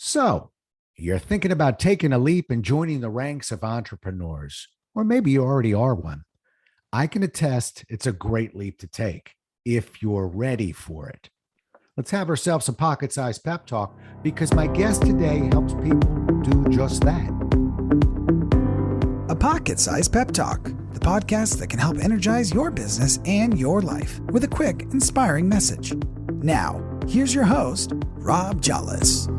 So, you're thinking about taking a leap and joining the ranks of entrepreneurs, or maybe you already are one. I can attest it's a great leap to take if you're ready for it. Let's have ourselves a pocket sized pep talk because my guest today helps people do just that. A Pocket Sized Pep Talk, the podcast that can help energize your business and your life with a quick, inspiring message. Now, here's your host, Rob Jollis.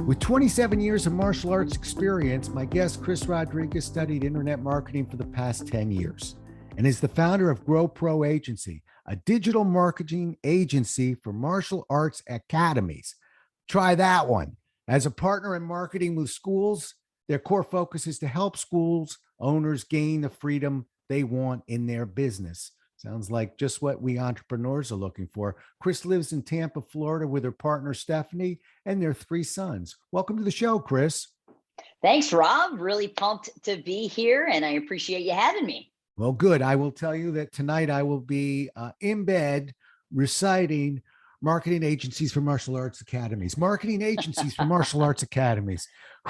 With 27 years of martial arts experience, my guest, Chris Rodriguez, studied internet marketing for the past 10 years and is the founder of Grow Pro Agency, a digital marketing agency for martial arts academies. Try that one. As a partner in marketing with schools, their core focus is to help schools owners gain the freedom they want in their business. Sounds like just what we entrepreneurs are looking for. Chris lives in Tampa, Florida with her partner, Stephanie, and their 3 sons. Welcome to the show, Chris. Thanks, Rob. Really pumped to be here, and I appreciate you having me. Well, good. I will tell you that tonight I will be in bed reciting marketing agencies for martial arts academies. Marketing agencies for martial arts academies.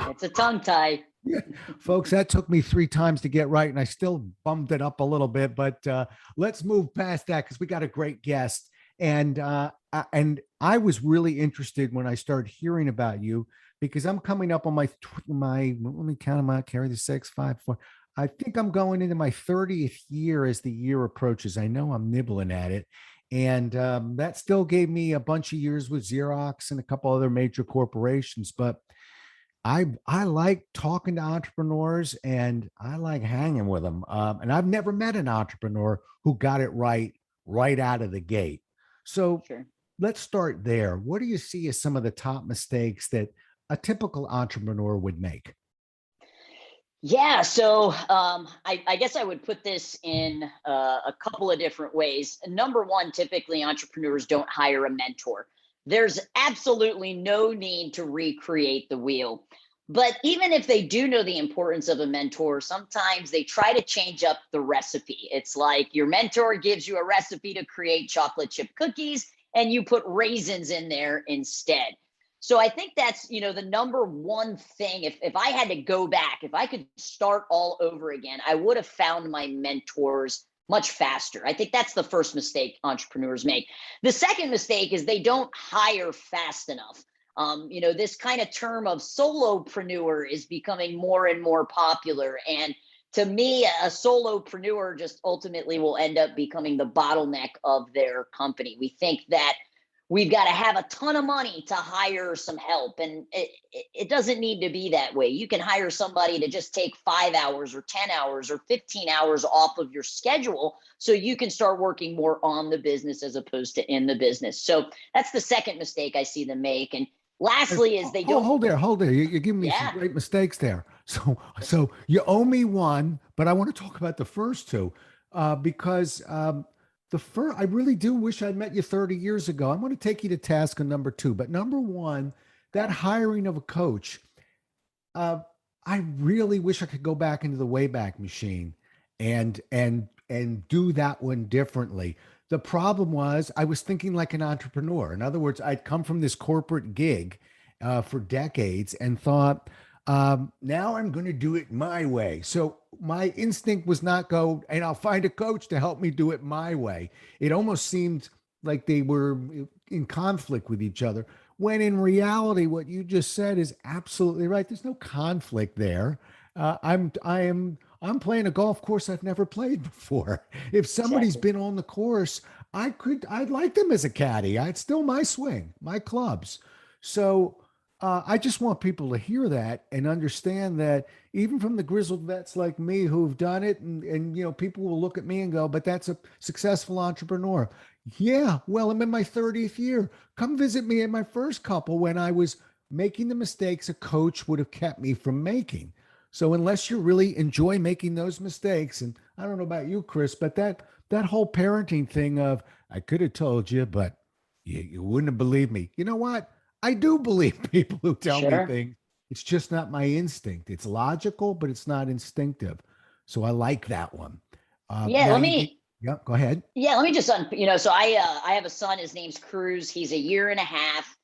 It's a tongue tie. Yeah, folks, that took me 3 times to get right, and I still bummed it up a little bit. But let's move past that because we got a great guest. And I was really interested when I started hearing about you because I'm coming up on my let me count them out. Carry the 6, 5, 4. I think I'm going into my 30th year as the year approaches. I know I'm nibbling at it. And that still gave me a bunch of years with Xerox and a couple other major corporations. But I like talking to entrepreneurs and I like hanging with them. And I've never met an entrepreneur who got it right out of the gate. So Sure. Let's start there. What do you see as some of the top mistakes that a typical entrepreneur would make? Yeah, so I guess I would put this in a couple of different ways. Number one, typically entrepreneurs don't hire a mentor. There's absolutely no need to recreate the wheel. But even if they do know the importance of a mentor, sometimes they try to change up the recipe. It's like your mentor gives you a recipe to create chocolate chip cookies and you put raisins in there instead. So I think that's, the number one thing. If I had to go back, if I could start all over again, I would have found my mentors much faster. I think that's the first mistake entrepreneurs make. The second mistake is they don't hire fast enough. This kind of term of solopreneur is becoming more and more popular. And to me, a solopreneur just ultimately will end up becoming the bottleneck of their company. We think that we've got to have a ton of money to hire some help. And it doesn't need to be that way. You can hire somebody to just take 5 hours or 10 hours or 15 hours off of your schedule so you can start working more on the business as opposed to in the business. So that's the second mistake I see them make. And lastly is they don't. Hold there. You're giving me some great mistakes there. So you owe me one, but I want to talk about the first two because I really do wish I'd met you 30 years ago. I'm going to take you to task on number 2. But number 1, that hiring of a coach, I really wish I could go back into the Wayback Machine and do that one differently. The problem was I was thinking like an entrepreneur. In other words, I'd come from this corporate gig for decades and thought, now I'm going to do it my way. So my instinct was not go, and I'll find a coach to help me do it my way. It almost seemed like they were in conflict with each other, when in reality, what you just said is absolutely right. There's no conflict there. I'm playing a golf course I've never played before. If somebody's been on the course, I'd like them as a caddy. It's still my swing, my clubs. So I just want people to hear that and understand that even from the grizzled vets like me who've done it, and people will look at me and go, but that's a successful entrepreneur. Yeah, well, I'm in my 30th year. Come visit me at my first couple when I was making the mistakes a coach would have kept me from making. So unless you really enjoy making those mistakes, and I don't know about you, Chris, but that whole parenting thing of, I could have told you, but you wouldn't have believed me. You know what? I do believe people who tell me things. It's just not my instinct. It's logical, but it's not instinctive. So I like that one. Yeah, go ahead. Yeah, let me just, so I have a son, his name's Cruz. He's a year and a half.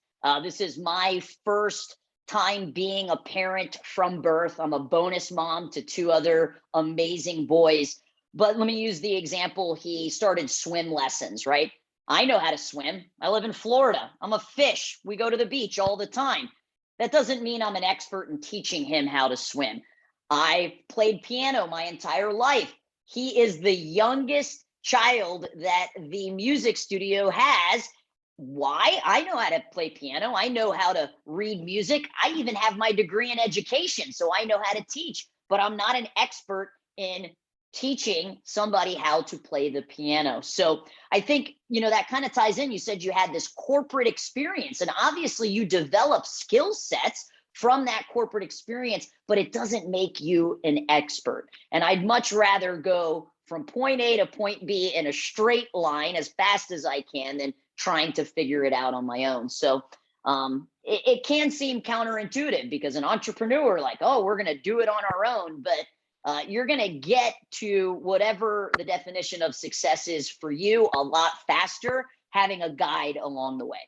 This is my first time being a parent from birth. I'm a bonus mom to two other amazing boys. But let me use the example. He started swim lessons, right? I know how to swim. I live in Florida. I'm a fish. We go to the beach all the time. That doesn't mean I'm an expert in teaching him how to swim. I played piano my entire life. He is the youngest child that the music studio has. Why? I know how to play piano. I know how to read music. I even have my degree in education, so I know how to teach, but I'm not an expert in teaching somebody how to play the piano. So I think, that kind of ties in. You said you had this corporate experience, and obviously you develop skill sets from that corporate experience, but it doesn't make you an expert. And I'd much rather go from point A to point B in a straight line as fast as I can than trying to figure it out on my own. So it can seem counterintuitive because an entrepreneur, like, oh, we're going to do it on our own, but you're going to get to whatever the definition of success is for you a lot faster, having a guide along the way.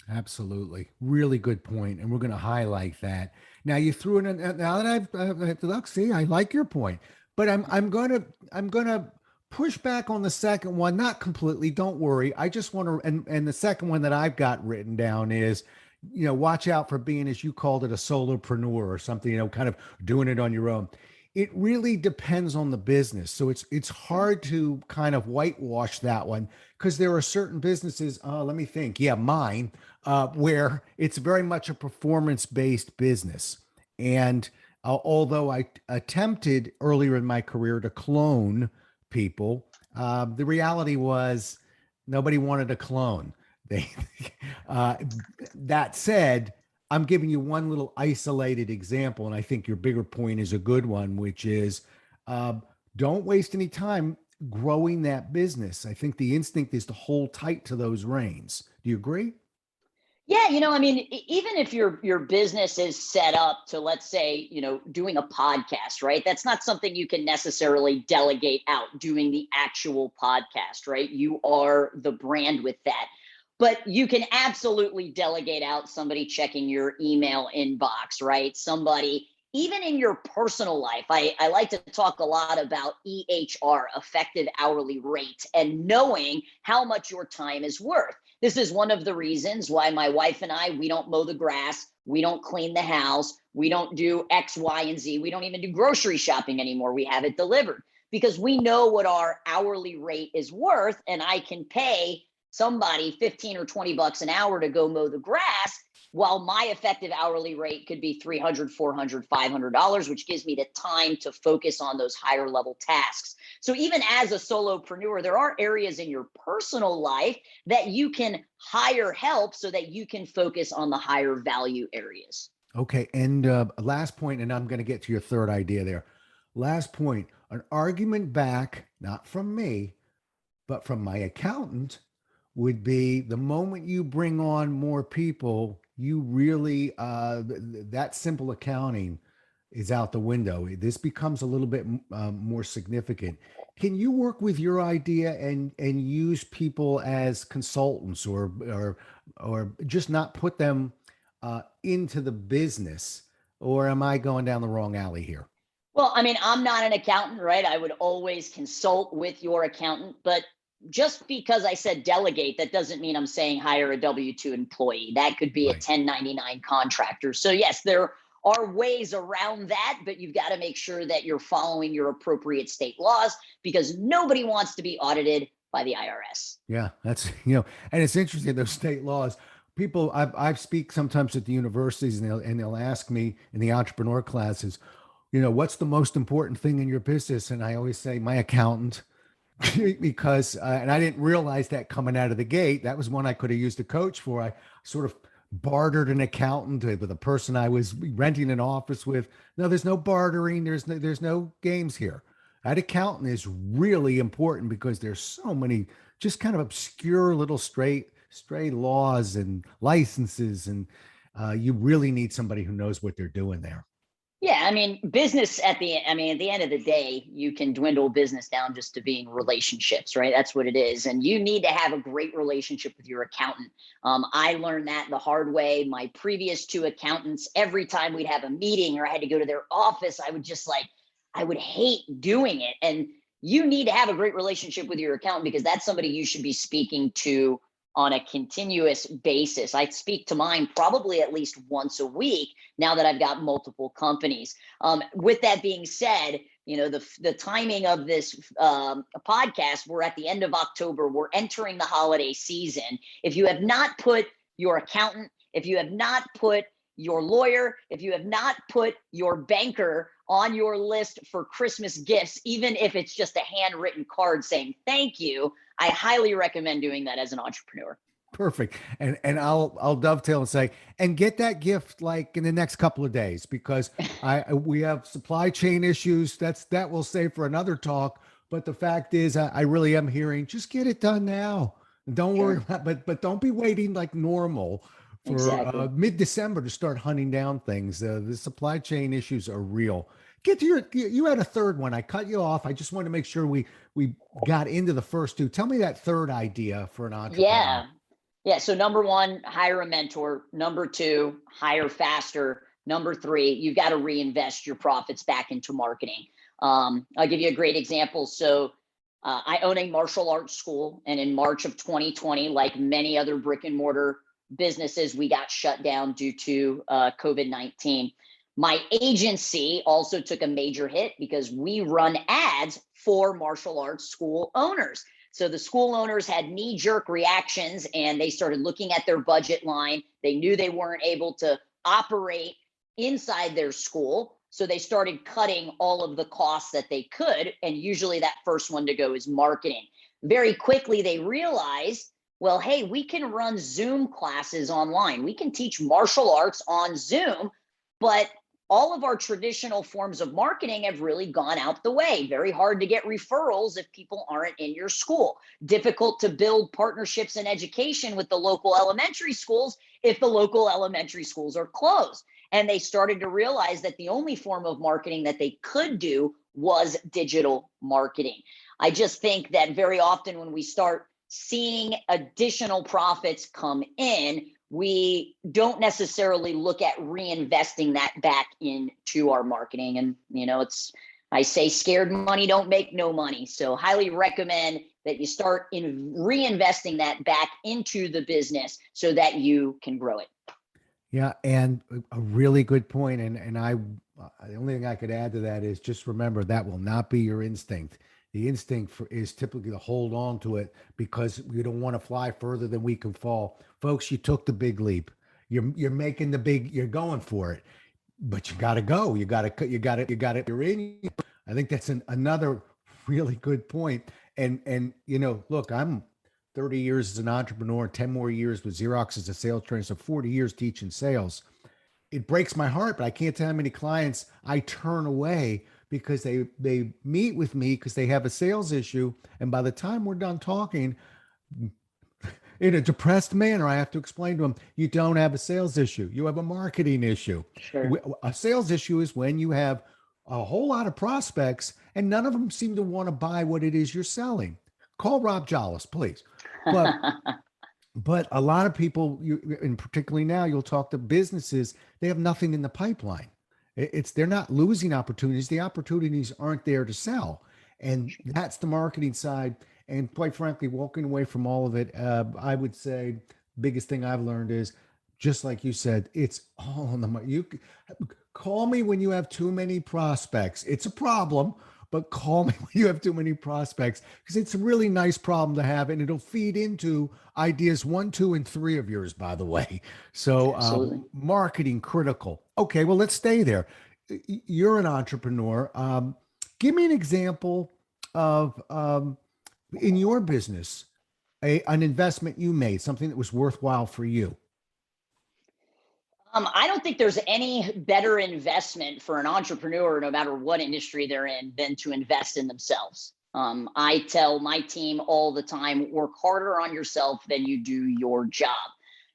Absolutely. Really good point. And we're going to highlight that. Now you threw in, now that look, see, I like your point, but I'm going to push back on the second one, not completely. Don't worry. I just want to, and the second one that I've got written down is, watch out for being, as you called it, a solopreneur or something, kind of doing it on your own. It really depends on the business. So it's hard to kind of whitewash that one because there are certain businesses, let me think. Yeah, mine, where it's very much a performance-based business. And although I attempted earlier in my career to clone people, the reality was nobody wanted a clone. They, that said, I'm giving you one little isolated example, and I think your bigger point is a good one, which is don't waste any time growing that business. I think the instinct is to hold tight to those reins. Do you agree? Yeah, even if your business is set up to, let's say, doing a podcast, right? That's not something you can necessarily delegate out, doing the actual podcast, right? You are the brand with that. But you can absolutely delegate out somebody checking your email inbox, right? Somebody, even in your personal life. I like to talk a lot about EHR, effective hourly rate, and knowing how much your time is worth. This is one of the reasons why my wife and I, we don't mow the grass, we don't clean the house, we don't do X, Y, and Z. We don't even do grocery shopping anymore. We have it delivered because we know what our hourly rate is worth, and I can pay somebody 15 or 20 bucks an hour to go mow the grass, while my effective hourly rate could be $300, $400, $500, which gives me the time to focus on those higher level tasks. So even as a solopreneur, there are areas in your personal life that you can hire help so that you can focus on the higher value areas. Okay. And last point, and I'm going to get to your third idea there. Last point, an argument back, not from me, but from my accountant, would be the moment you bring on more people, you really, that simple accounting is out the window. This becomes a little bit more significant. Can you work with your idea and use people as consultants or just not put them into the business? Or am I going down the wrong alley here? Well, I'm not an accountant, right? I would always consult with your accountant, but just because I said delegate, that doesn't mean I'm saying hire a W-2 employee. That could be a 1099 contractor. So yes, there are ways around that, but you've got to make sure that you're following your appropriate state laws because nobody wants to be audited by the IRS. Yeah, that's, and it's interesting, those state laws. People, I speak sometimes at the universities and they'll ask me in the entrepreneur classes, what's the most important thing in your business? And I always say my accountant. Because, and I didn't realize that coming out of the gate, that was one I could have used a coach for. I sort of bartered an accountant with a person I was renting an office with. No, there's no bartering. There's no games here. That accountant is really important because there's so many just kind of obscure little stray laws and licenses. And you really need somebody who knows what they're doing there. Yeah, I mean, at the end of the day, you can dwindle business down just to being relationships, right? That's what it is. And you need to have a great relationship with your accountant. I learned that the hard way. My previous two accountants, every time we'd have a meeting or I had to go to their office, I would hate doing it. And you need to have a great relationship with your accountant because that's somebody you should be speaking to on a continuous basis. I speak to mine probably at least once a week now that I've got multiple companies. With that being said, the timing of this podcast, we're at the end of October. We're entering the holiday season. If you have not put your accountant, if you have not put your lawyer, if you have not put your banker on your list for Christmas gifts, even if it's just a handwritten card saying thank you, I highly recommend doing that as an entrepreneur. Perfect. And I'll dovetail and say, and get that gift like in the next couple of days, because we have supply chain issues. That we'll save for another talk. But the fact is, I really am hearing, just get it done now. Don't worry about, but don't be waiting like normal for Exactly. mid-December to start hunting down things. The supply chain issues are real. Get to you had a third one. I cut you off. I just wanted to make sure we got into the first two. Tell me that third idea for an entrepreneur. Yeah. Yeah. So number one, hire a mentor. Number two, hire faster. Number three, you've got to reinvest your profits back into marketing. I'll give you a great example. So I own a martial arts school, and in March of 2020, like many other brick and mortar businesses, we got shut down due to COVID-19. My agency also took a major hit because we run ads for martial arts school owners. So the school owners had knee-jerk reactions and they started looking at their budget line. They knew they weren't able to operate inside their school. So they started cutting all of the costs that they could. And usually that first one to go is marketing. Very quickly, they realized, well, hey, we can run Zoom classes online. We can teach martial arts on Zoom, but all of our traditional forms of marketing have really gone out the way. Very hard to get referrals if people aren't in your school. Difficult to build partnerships and education with the local elementary schools if the local elementary schools are closed. And they started to realize that the only form of marketing that they could do was digital marketing. I just think that very often when we start seeing additional profits come in, we don't necessarily look at reinvesting that back into our marketing. And, I say scared money don't make no money. So highly recommend that you start reinvesting that back into the business so that you can grow it. Yeah, and a really good point. And the only thing I could add to that is just remember that will not be your instinct. The instinct is typically to hold on to it because you don't want to fly further than we can fall. Folks, you took the big leap. You're making you're going for it, but you got to go. You got to, you're in. I think that's another really good point. And look, I'm 30 years as an entrepreneur, 10 more years with Xerox as a sales trainer, so 40 years teaching sales. It breaks my heart, but I can't tell how many clients I turn away because they meet with me because they have a sales issue. And by the time we're done talking, in a depressed manner, I have to explain to them, you don't have a sales issue. You have a marketing issue. Sure. A sales issue is when you have a whole lot of prospects and none of them seem to want to buy what it is you're selling. Call Rob Jolles, please. But a lot of people, and particularly now, you'll talk to businesses, they have nothing in the pipeline. They're not losing opportunities. The opportunities aren't there to sell. And that's the marketing side. And quite frankly, walking away from all of it, I would say biggest thing I've learned is, just like you said, it's all on the money. You call me when you have too many prospects. It's a problem, but call me when you have too many prospects because it's a really nice problem to have, and it'll feed into ideas 1, 2, and 3 of yours, by the way. So marketing critical. Okay, well, let's stay there. You're an entrepreneur. Give me an example of in your business, an investment you made, something that was worthwhile for you. I don't think there's any better investment for an entrepreneur, no matter what industry they're in, than to invest in themselves. I tell my team all the time, work harder on yourself than you do your job.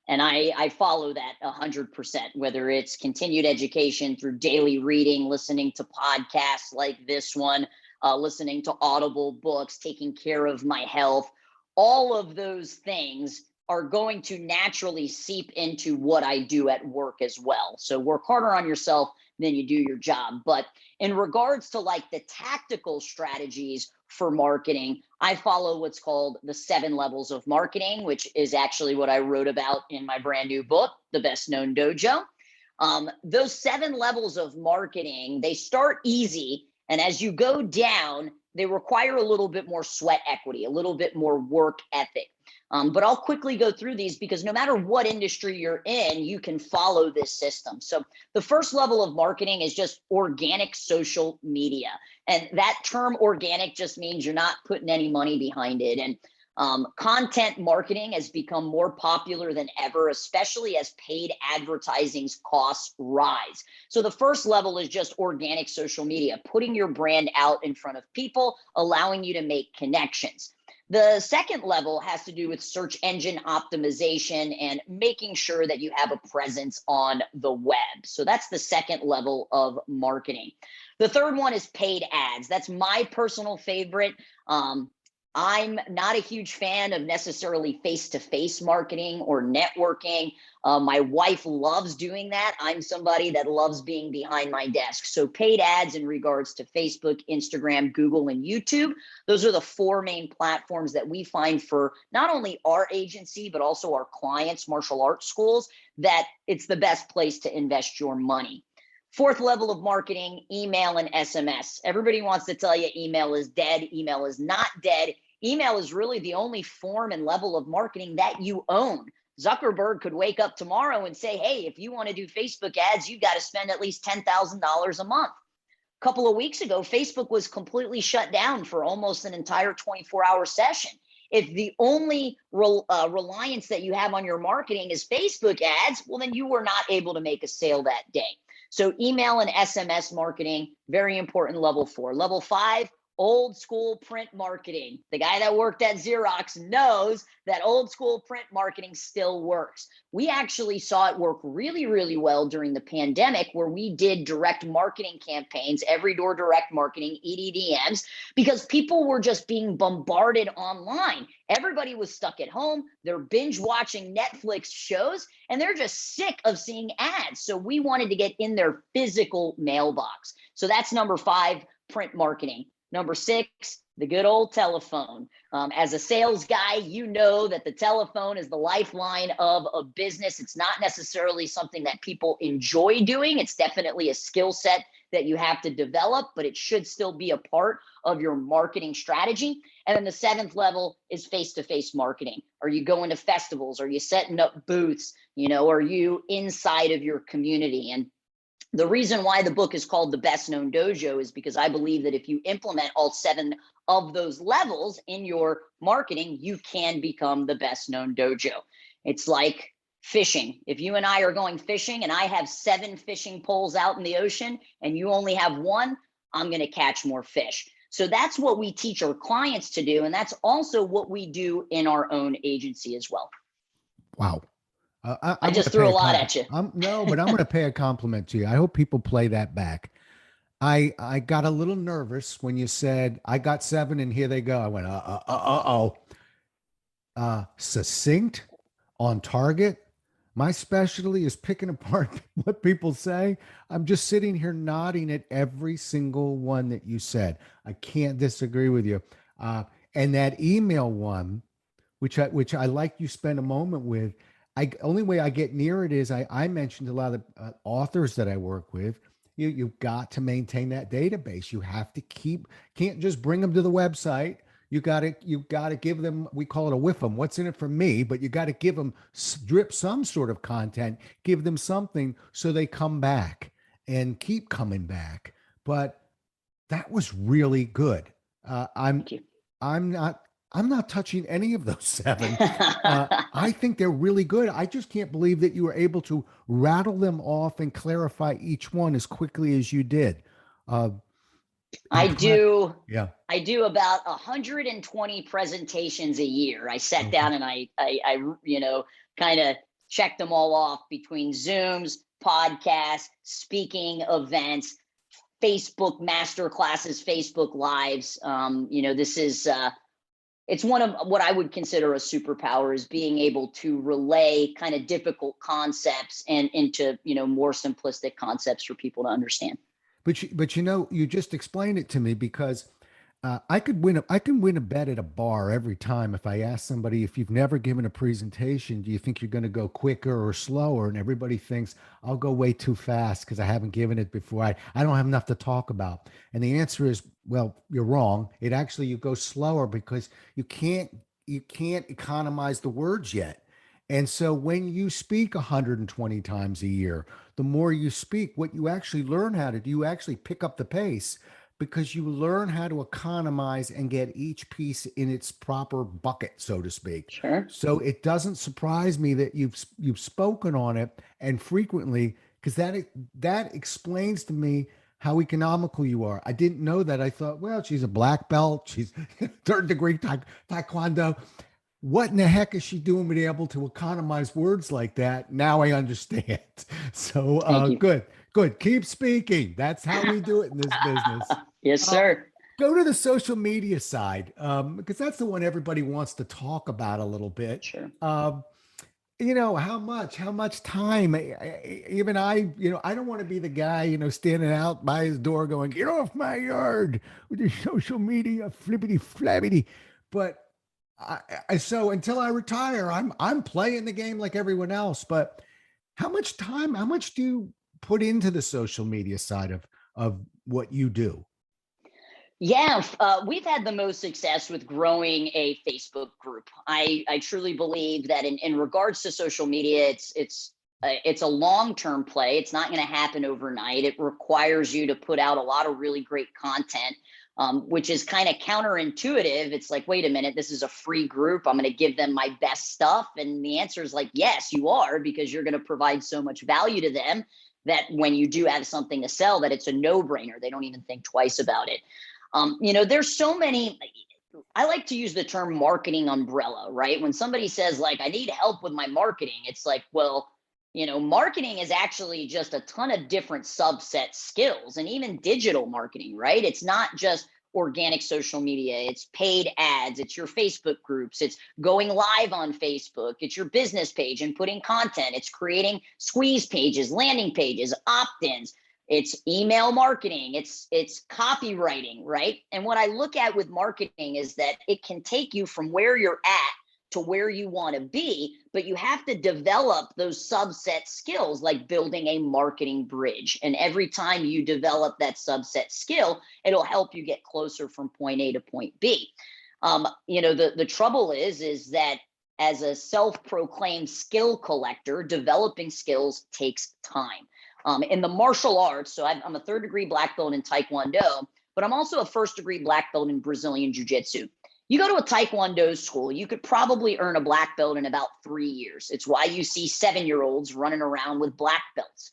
And I follow that 100%, whether it's continued education through daily reading, listening to podcasts like this one, listening to Audible books, taking care of my health. All of those things are going to naturally seep into what I do at work as well. So work harder on yourself than you do your job. But in regards to like the tactical strategies for marketing, I follow what's called the 7 levels of marketing, which is actually what I wrote about in my brand new book, The Best Known Dojo. Those 7 levels of marketing, they start easy. And as you go down, they require a little bit more sweat equity, a little bit more work ethic. But I'll quickly go through these because no matter what industry you're in, you can follow this system. So the first level of marketing is just organic social media. And that term organic just means you're not putting any money behind it. And content marketing has become more popular than ever, especially as paid advertising's costs rise. So the first level is just organic social media, putting your brand out in front of people, allowing you to make connections. The second level has to do with search engine optimization and making sure that you have a presence on the web. So that's the second level of marketing. The third one is paid ads. That's my personal favorite. I'm not a huge fan of necessarily face-to-face marketing or networking. My wife loves doing that. I'm somebody that loves being behind my desk. So paid ads in regards to Facebook, Instagram, Google, and YouTube. Those are the 4 main platforms that we find for not only our agency, but also our clients, martial arts schools, that it's the best place to invest your money. Fourth level of marketing, email and SMS. Everybody wants to tell you email is dead. Email is not dead. Email is really the only form and level of marketing that you own. Zuckerberg could wake up tomorrow and say, hey, if you want to do Facebook ads, you've got to spend at least $10,000 a month. A couple of weeks ago, Facebook was completely shut down for almost an entire 24-hour session. If the only reliance that you have on your marketing is Facebook ads, well, then you were not able to make a sale that day. So email and SMS marketing, very important, level 4. Level 5, old school print marketing. The guy that worked at Xerox knows that old school print marketing still works. We actually saw it work really, really well during the pandemic, where we did direct marketing campaigns, every door direct marketing, EDDMs, because people were just being bombarded online. Everybody was stuck at home. They're binge watching Netflix shows, and they're just sick of seeing ads. So we wanted to get in their physical mailbox. So that's number 5, print marketing. Number 6, the good old telephone. As a sales guy, you know that the telephone is the lifeline of a business. It's not necessarily something that people enjoy doing. It's definitely a skill set that you have to develop, but it should still be a part of your marketing strategy. And then the 7th level is face-to-face marketing. Are you going to festivals? Are you setting up booths? Are you inside of your community? And the reason why the book is called The Best Known Dojo is because I believe that if you implement all 7 of those levels in your marketing, you can become the best known dojo. It's like fishing. If you and I are going fishing and I have 7 fishing poles out in the ocean and you only have 1, I'm going to catch more fish. So that's what we teach our clients to do. And that's also what we do in our own agency as well. Wow. I just threw a lot at you. No, but I'm going to pay a compliment to you. I hope people play that back. I got a little nervous when you said I got 7 and here they go. I went, succinct, on target. My specialty is picking apart what people say. I'm just sitting here nodding at every single one that you said. I can't disagree with you. And that email one, which I like you spend a moment with. Only way I get near it is I mentioned a lot of authors that I work with. You've got to maintain that database. You have to can't just bring them to the website. You got to give them, we call it a whiff them. What's in it for me? But you got to give them, drip some sort of content, give them something so they come back and keep coming back. But that was really good. Thank you. I'm not touching any of those 7. I think they're really good. I just can't believe that you were able to rattle them off and clarify each one as quickly as you did. I do about 120 presentations a year. I sat down and I kind of check them all off between Zooms, podcasts, speaking events, Facebook master classes, Facebook lives. This is, it's one of what I would consider a superpower, is being able to relay kind of difficult concepts and into, more simplistic concepts for people to understand. But you just explained it to me, because I can win a bet at a bar every time if I ask somebody, if you've never given a presentation, do you think you're going to go quicker or slower? And everybody thinks I'll go way too fast because I haven't given it before. I don't have enough to talk about. And the answer is, well, you're wrong. You go slower because you can't economize the words yet. And so when you speak 120 times a year, the more you speak, what you actually learn how to do, you actually pick up the pace, because you learn how to economize and get each piece in its proper bucket, so to speak. Sure. So it doesn't surprise me that you've spoken on it, and frequently, because that explains to me how economical you are. I didn't know that. I thought, well, she's a black belt, she's third degree taekwondo. What in the heck is she doing to be able to economize words like that? Now I understand. So good. Keep speaking. That's how we do it in this business. Yes, sir. Go to the social media side, because that's the one everybody wants to talk about a little bit. Sure. How much time, even I don't want to be the guy, standing out by his door going, get off my yard with your social media, flippity flabbity. But so until I retire, I'm playing the game like everyone else. But how much do you put into the social media side of what you do? Yeah, we've had the most success with growing a Facebook group. I truly believe that in regards to social media, it's a long-term play. It's not going to happen overnight. It requires you to put out a lot of really great content, which is kind of counterintuitive. It's like, wait a minute, this is a free group. I'm going to give them my best stuff. And the answer is like, yes, you are, because you're going to provide so much value to them that when you do have something to sell, that it's a no-brainer. They don't even think twice about it. There's so many, I like to use the term marketing umbrella, right? When somebody says like, I need help with my marketing, it's like, well, marketing is actually just a ton of different subset skills, and even digital marketing, right? It's not just organic social media, it's paid ads, it's your Facebook groups, it's going live on Facebook, it's your business page and putting content, it's creating squeeze pages, landing pages, opt-ins. It's email marketing, it's copywriting, right? And what I look at with marketing is that it can take you from where you're at to where you want to be, but you have to develop those subset skills, like building a marketing bridge. And every time you develop that subset skill, it'll help you get closer from point A to point B. The trouble is that as a self-proclaimed skill collector, developing skills takes time. In the martial arts, so I'm a third degree black belt in Taekwondo, but I'm also a first degree black belt in Brazilian Jiu-Jitsu. You go to a Taekwondo school, you could probably earn a black belt in about 3 years. It's why you see 7-year-olds running around with black belts.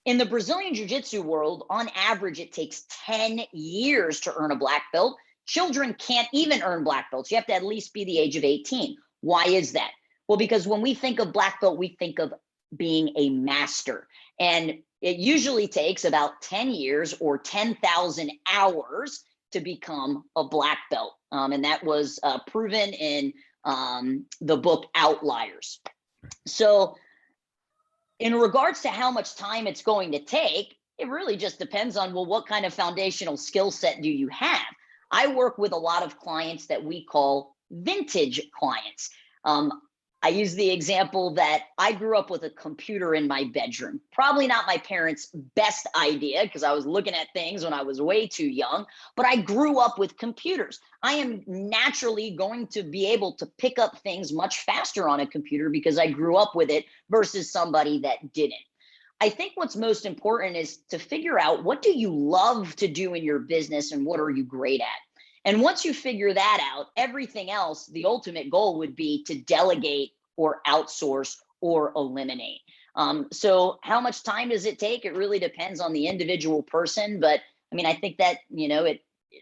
In the Brazilian Jiu-Jitsu world, on average, it takes 10 years to earn a black belt. Children can't even earn black belts. You have to at least be the age of 18. Why is that? Well, because when we think of black belt, we think of being a master. And it usually takes about 10 years or 10,000 hours to become a black belt. And that was proven in the book Outliers. So in regards to how much time it's going to take, it really just depends on, well, what kind of foundational skill set do you have? I work with a lot of clients that we call vintage clients. I use the example that I grew up with a computer in my bedroom. Probably not my parents' best idea, because I was looking at things when I was way too young, but I grew up with computers. I am naturally going to be able to pick up things much faster on a computer because I grew up with it versus somebody that didn't. I think what's most important is to figure out, what do you love to do in your business and what are you great at? And once you figure that out, everything else, the ultimate goal would be to delegate or outsource or eliminate. So how much time does it take? It really depends on the individual person. But I mean, I think that,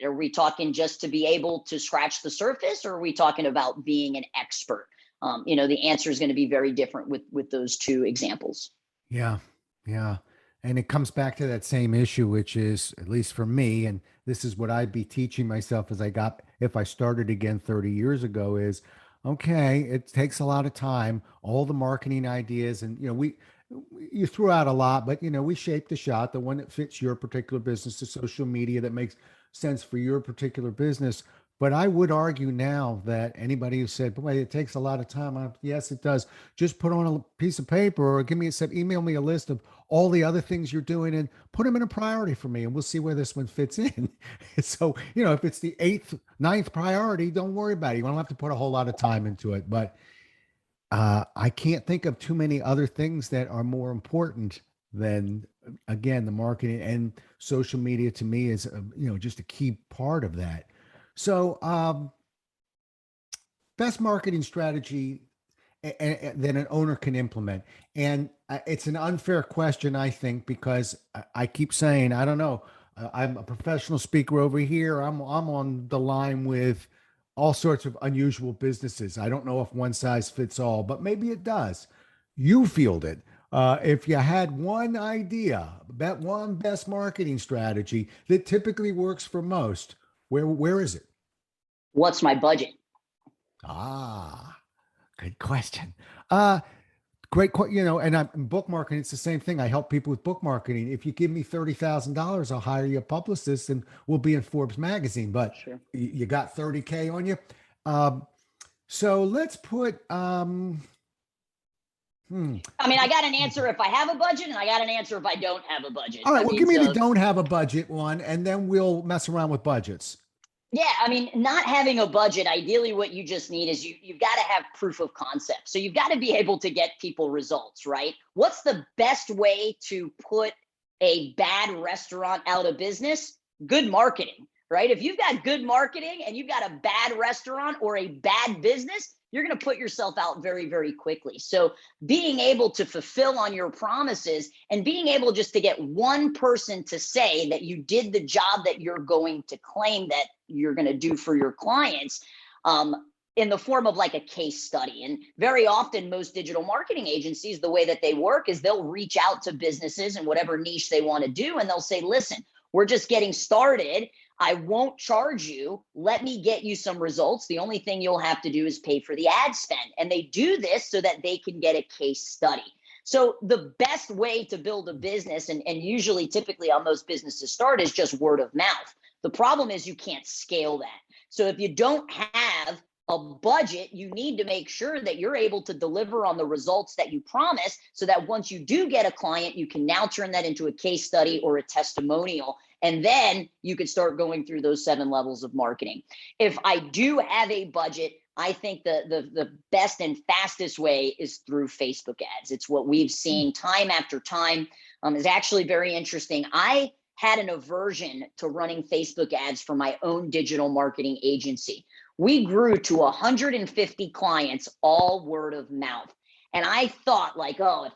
are we talking just to be able to scratch the surface, or are we talking about being an expert? The answer is going to be very different with those two examples. Yeah. Yeah. And it comes back to that same issue, which is, at least for me, and this is what I'd be teaching myself if I started again 30 years ago, is okay, it takes a lot of time, all the marketing ideas, and, you threw out a lot, but, we shaped the shot, the one that fits your particular business, the social media that makes sense for your particular business. But I would argue now that anybody who said, boy, it takes a lot of time. Yes, it does. Just put on a piece of paper or email me a list of all the other things you're doing and put them in a priority for me, and we'll see where this one fits in. So, if it's the ninth priority, don't worry about it. You don't have to put a whole lot of time into it. But I can't think of too many other things that are more important than, again, the marketing, and social media to me is, just a key part of that. So, best marketing strategy that an owner can implement. And it's an unfair question, I think, because I keep saying, I don't know, I'm a professional speaker over here. I'm on the line with all sorts of unusual businesses. I don't know if one size fits all, but maybe it does. You field it. If you had one idea, that one best marketing strategy that typically works for most, where is it? What's my budget? Ah, good question. And I'm in book marketing. It's the same thing. I help people with book marketing. If you give me $30,000, I'll hire you a publicist and we'll be in Forbes magazine. But Sure. You got 30K on you. So let's put, I got an answer if I have a budget, and I got an answer if I don't have a budget. All right. Give me the don't have a budget one, and then we'll mess around with budgets. Yeah, not having a budget, ideally what you just need is you've got to have proof of concept. So you've got to be able to get people results, right? What's the best way to put a bad restaurant out of business? Good marketing, right? If you've got good marketing and you've got a bad restaurant or a bad business, you're going to put yourself out very, very quickly. So being able to fulfill on your promises and being able just to get one person to say that you did the job that you're going to claim that you're going to do for your clients, in the form of like a case study. And very often, most digital marketing agencies, the way that they work is they'll reach out to businesses in whatever niche they want to do. And they'll say, listen, we're just getting started. I won't charge you. Let me get you some results. The only thing you'll have to do is pay for the ad spend. And they do this so that they can get a case study. So the best way to build a business, and usually typically how most businesses start, is just word of mouth. The problem is you can't scale that. So if you don't have a budget, you need to make sure that you're able to deliver on the results that you promise, so that once you do get a client, you can now turn that into a case study or a testimonial. And then you could start going through those 7 levels of marketing. If I do have a budget, I think the best and fastest way is through Facebook ads. It's what we've seen time after time. Is actually very interesting. I had an aversion to running Facebook ads for my own digital marketing agency. We grew to 150 clients, all word of mouth. And I thought, like, oh,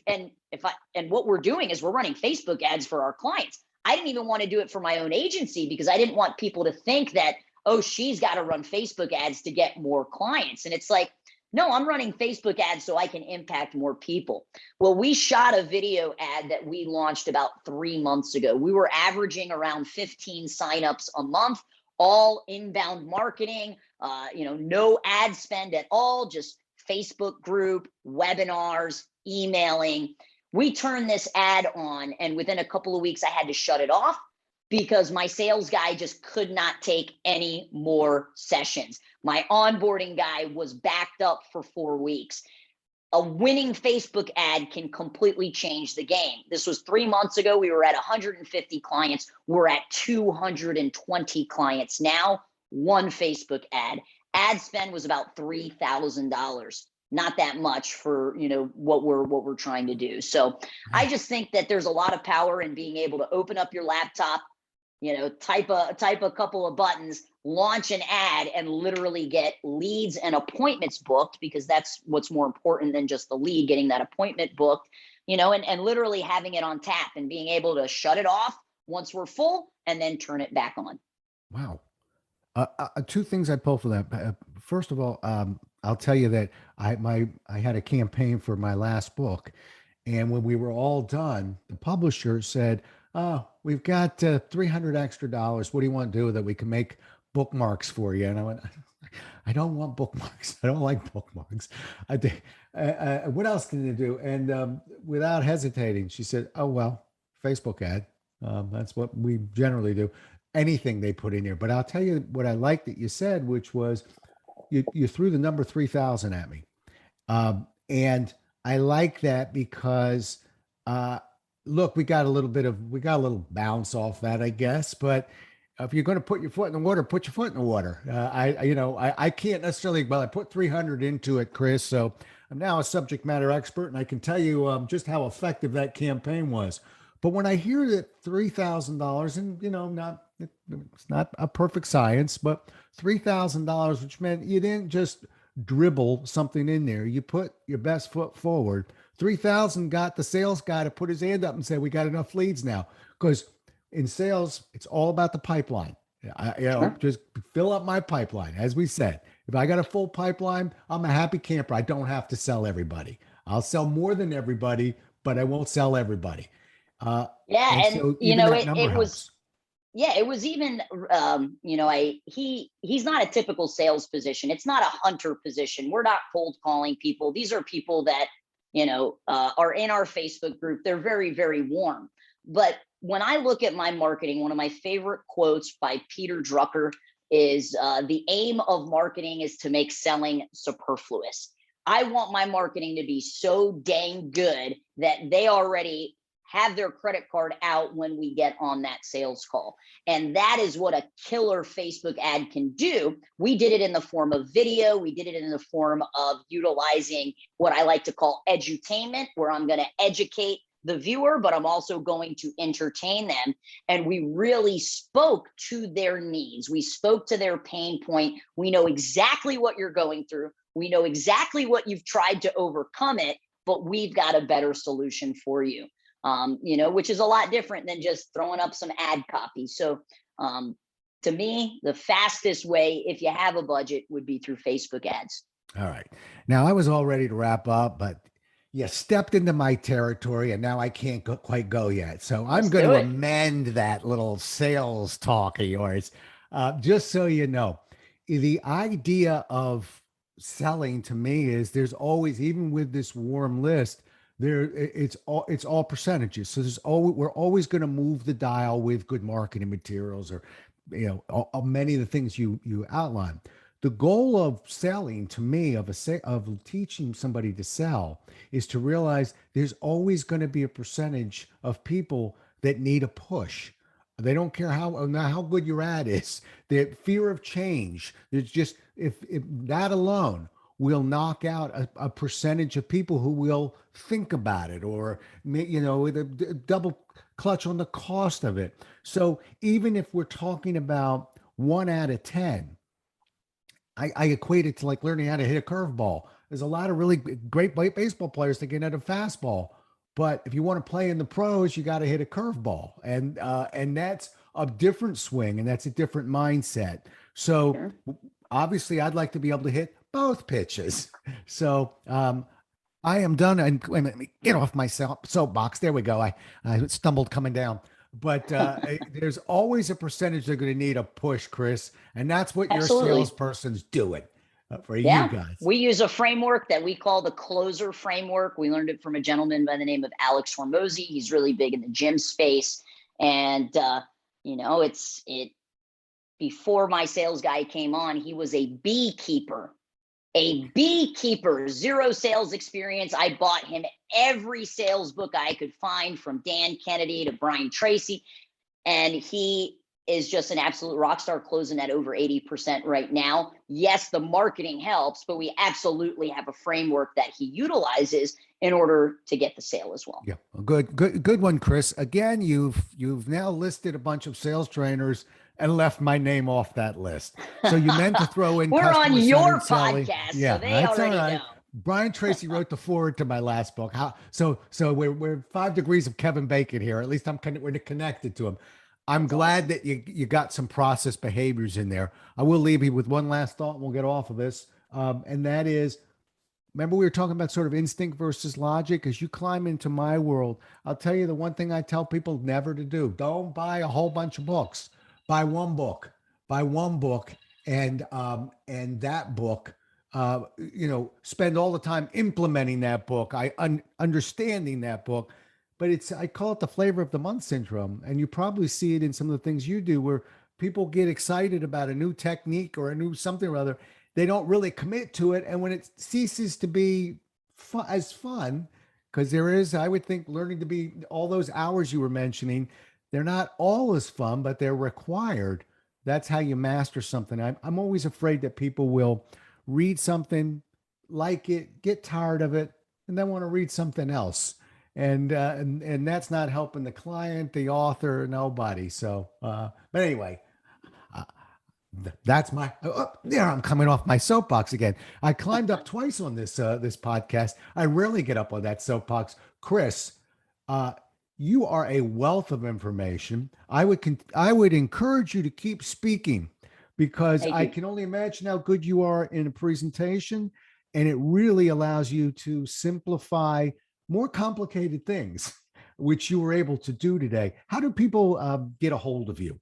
and what we're doing is we're running Facebook ads for our clients. I didn't even want to do it for my own agency because I didn't want people to think that, oh, she's got to run Facebook ads to get more clients. And it's like, no, I'm running Facebook ads so I can impact more people. Well, we shot a video ad that we launched about 3 months ago. We were averaging around 15 signups a month, all inbound marketing, no ad spend at all, just Facebook group, webinars, emailing. We turned this ad on, and within a couple of weeks, I had to shut it off because my sales guy just could not take any more sessions. My onboarding guy was backed up for 4 weeks. A winning Facebook ad can completely change the game. This was 3 months ago. We were at 150 clients. We're at 220 clients now. One Facebook ad. Ad spend was about $3,000. Not that much for what we're trying to do. So I just think that there's a lot of power in being able to open up your laptop, type a couple of buttons, launch an ad, and literally get leads and appointments booked, because that's what's more important than just the lead, getting that appointment booked, and literally having it on tap and being able to shut it off once we're full and then turn it back on. Wow. 2 things I pull for that. First of all, I'll tell you that I had a campaign for my last book, and when we were all done, the publisher said, "Oh, we've got $300 extra. What do you want to do with it? We can make bookmarks for you." And I went, "I don't want bookmarks. I don't like bookmarks. I think, what else can you do?" And without hesitating, she said, "Oh well, Facebook ad. That's what we generally do. Anything they put in here." But I'll tell you what I like that you said, which was you threw the number 3,000 at me. And I like that because, look, we got a little bounce off that, I guess. But if you're going to put your foot in the water, put your foot in the water. I can't necessarily, well, I put 300 into it, Chris. So I'm now a subject matter expert, and I can tell you just how effective that campaign was. But when I hear that $3,000, and it's not a perfect science, but $3,000, which meant you didn't just dribble something in there. You put your best foot forward. 3,000 got the sales guy to put his hand up and say, "We got enough leads now." Because in sales, it's all about the pipeline. Sure. Just fill up my pipeline. As we said, if I got a full pipeline, I'm a happy camper. I don't have to sell everybody. I'll sell more than everybody, but I won't sell everybody. Yeah, And and so even that number it was helps. yeah, it was even he's not a typical sales position. It's not a hunter position. We're not cold calling people. These are people that are in our Facebook group. They're very, very warm. But when I look at my marketing, one of my favorite quotes by Peter Drucker is the aim of marketing is to make selling superfluous. I want my marketing to be so dang good that they already have their credit card out when we get on that sales call. And that is what a killer Facebook ad can do. We did it in the form of video. We did it in the form of utilizing what I like to call edutainment, where I'm going to educate the viewer, but I'm also going to entertain them. And we really spoke to their needs. We spoke to their pain point. We know exactly what you're going through. We know exactly what you've tried to overcome it, but we've got a better solution for you. Which is a lot different than just throwing up some ad copy. So to me, the fastest way, if you have a budget, would be through Facebook ads. All right. Now I was all ready to wrap up, but you stepped into my territory and now I can't quite go yet. So I'm Let's going do to it. amend that little sales talk of yours. Just so you know, the idea of selling to me is there's always, even with this warm list, it's all percentages. So we're always going to move the dial with good marketing materials, or many of the things you outline. The goal of selling to me, of teaching somebody to sell, is to realize there's always going to be a percentage of people that need a push. They don't care how good your ad is. The fear of change. There's just, if that alone will knock out a percentage of people who will think about it, or with a double clutch on the cost of it. So even if we're talking about 1 out of 10, I equate it to like learning how to hit a curveball. There's a lot of really great baseball players that can hit a fastball, but if you want to play in the pros, you got to hit a curveball, and that's a different swing, and that's a different mindset. So Sure. obviously, I'd like to be able to hit both pitches. So I am done. And let me get off my soapbox. There we go. I stumbled coming down. But there's always a percentage they're going to need a push, Chris. And that's what your Absolutely. salesperson's doing for you Yeah. guys. We use a framework that we call the closer framework. We learned it from a gentleman by the name of Alex Hormozy. He's really big in the gym space. And, before my sales guy came on, he was a beekeeper, zero sales experience. I bought him every sales book I could find, from Dan Kennedy to Brian Tracy. And he is just an absolute rock star, closing at over 80% right now. Yes, the marketing helps, but we absolutely have a framework that he utilizes in order to get the sale as well. Yeah, good one, Chris. Again, you've now listed a bunch of sales trainers and left my name off that list. So you meant to throw in We're on your selling. podcast, Yeah, so they that's already all right. know. Brian Tracy wrote the forward to my last book. So we're 5 degrees of Kevin Bacon here. At least we're connected to him. I'm glad that you got some process behaviors in there. I will leave you with one last thought, and we'll get off of this. And that is, remember we were talking about sort of instinct versus logic. As you climb into my world, I'll tell you the one thing I tell people never to do: don't buy a whole bunch of books. Buy one book. And that book, spend all the time implementing that book, understanding that book. But I call it the flavor of the month syndrome. And you probably see it in some of the things you do, where people get excited about a new technique or a new something or other. They don't really commit to it. And when it ceases to be as fun, because there is, I would think, learning to be, all those hours you were mentioning, they're not all as fun, but they're required. That's how you master something. I'm always afraid that people will read something, like it, get tired of it, and then want to read something else. And that's not helping the client, the author, nobody. So, but anyway, that's there. I'm coming off my soapbox again. I climbed up twice on this podcast. I rarely get up on that soapbox. Chris, you are a wealth of information. I would encourage you to keep speaking, because I can only imagine how good you are in a presentation, and it really allows you to simplify more complicated things, which you were able to do today. How do people get a hold of you?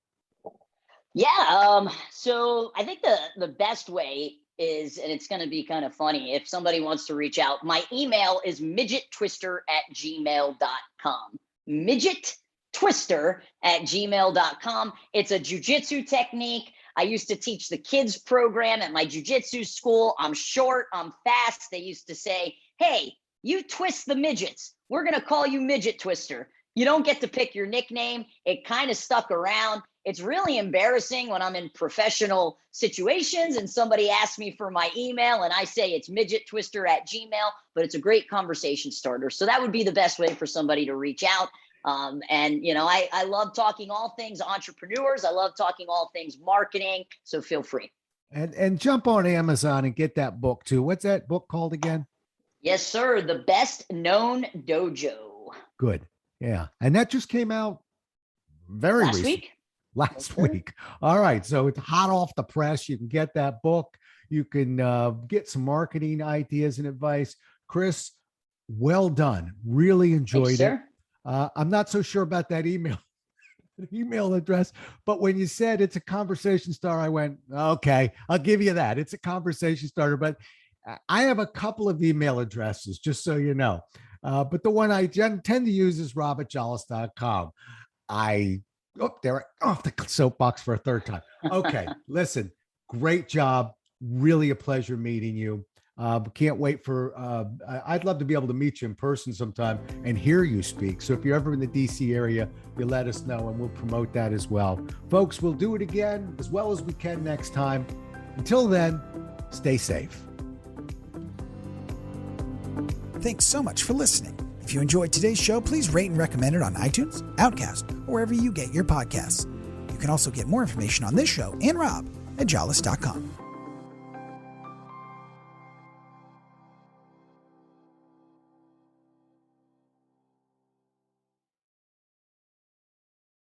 Yeah. So I think the best way is, and it's going to be kind of funny, if somebody wants to reach out, my email is midgettwister@gmail.com. midgettwister@gmail.com. It's a jujitsu technique. I used to teach the kids program at my jujitsu school. I'm short, I'm fast. They used to say, hey, you twist the midgets. We're going to call you Midget Twister. You don't get to pick your nickname. It kind of stuck around. It's really embarrassing when I'm in professional situations and somebody asks me for my email and I say it's midgettwister@gmail, but it's a great conversation starter. So that would be the best way for somebody to reach out. I love talking all things entrepreneurs. I love talking all things marketing. So feel free. And jump on Amazon and get that book too. What's that book called again? Yes, sir. The Best Known Dojo. Good. Yeah. And that just came out very last recently. week. Last week. All right. So it's hot off the press. You can get that book. You can get some marketing ideas and advice. Chris, well done. Really enjoyed it. I'm not so sure about that email address, but when you said it's a conversation starter, I went, okay, I'll give you that. It's a conversation starter, but I have a couple of email addresses, just so you know. But the one I tend to use is rob@jolles.com. They're off the soapbox for a third time. Okay, listen, great job. Really a pleasure meeting you. Can't wait for, I'd love to be able to meet you in person sometime and hear you speak. So if you're ever in the DC area, you let us know and we'll promote that as well. Folks, we'll do it again as well as we can next time. Until then, stay safe. Thanks so much for listening. If you enjoyed today's show, please rate and recommend it on iTunes, Outcast, or wherever you get your podcasts. You can also get more information on this show and Rob at jolles.com.